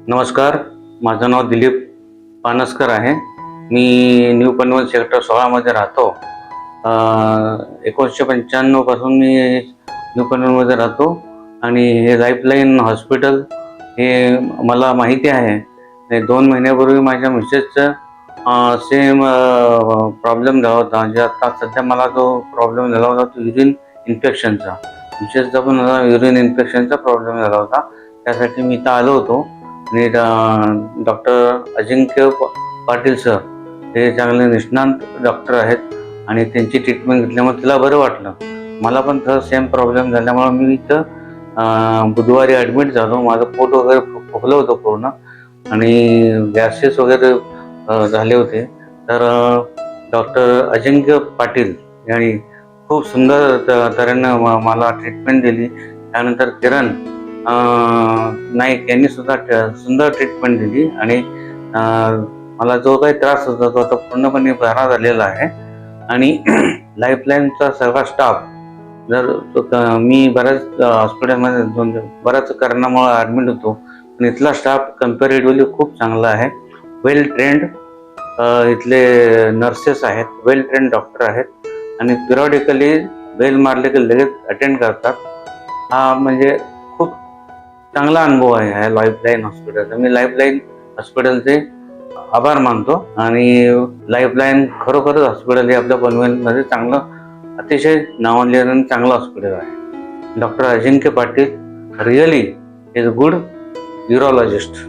नमस्कार, माझं नाव दिलीप पानसकर आहे. मी न्यू पनवेल सेक्टर 16 मध्ये राहतो. 1995 पासून मी न्यू पनवेलमध्ये राहतो आणि हे लाईफलाईन हॉस्पिटल हे मला माहिती आहे. 2 महिन्यापूर्वी माझ्या मिसेसचं सेम प्रॉब्लेम झाला होता. म्हणजे आता सध्या मला जो प्रॉब्लेम झाला होता तो युरिन इन्फेक्शनचा. मिसेसचा पण मला युरिन इन्फेक्शनचा प्रॉब्लेम झाला होता. त्यासाठी मी इथं आलो होतो आणि डॉक्टर अजिंक्य पाटील सर हे चांगले निष्णात डॉक्टर आहेत आणि त्यांची ट्रीटमेंट घेतल्यामुळे तिला बरं वाटलं. मला पण तर सेम प्रॉब्लेम झाल्यामुळे मी इथं बुधवारी ॲडमिट झालो. माझं पोट वगैरे फुगलं होतं पूर्ण आणि गॅसेस वगैरे झाले होते. तर डॉक्टर अजिंक्य पाटील यांनी खूप सुंदर तऱ्हेनं मला ट्रीटमेंट दिली. त्यानंतर किरण नाईक यांनी सुद्धा सुंदर ट्रीटमेंट दिली आणि मला जो काही त्रास होता तो आता पूर्णपणे बरा झालेला आहे. आणि लाईफलाईनचा सगळा स्टाफ मी बऱ्याच हॉस्पिटलमध्ये बऱ्याच कारणामुळे ॲडमिट होतो पण इथला स्टाफ कम्पॅरेटिव्हली खूप चांगला आहे. वेल ट्रेंड इथले नर्सेस आहेत, वेल ट्रेंड डॉक्टर आहेत आणि पिरियॉडिकली बेल मारले की लगेच अटेंड करतात. हा म्हणजे खूप चांगला अनुभव आहे ह्या लाईफलाईन हॉस्पिटलचा. मी लाईफलाईन हॉस्पिटलचे आभार मानतो आणि लाईफलाईन खरोखरच हॉस्पिटल हे आपल्या पनवेलमध्ये चांगलं अतिशय नावाजलेलं आणि चांगलं हॉस्पिटल आहे. Doctor Ajinkya Patil really is good urologist.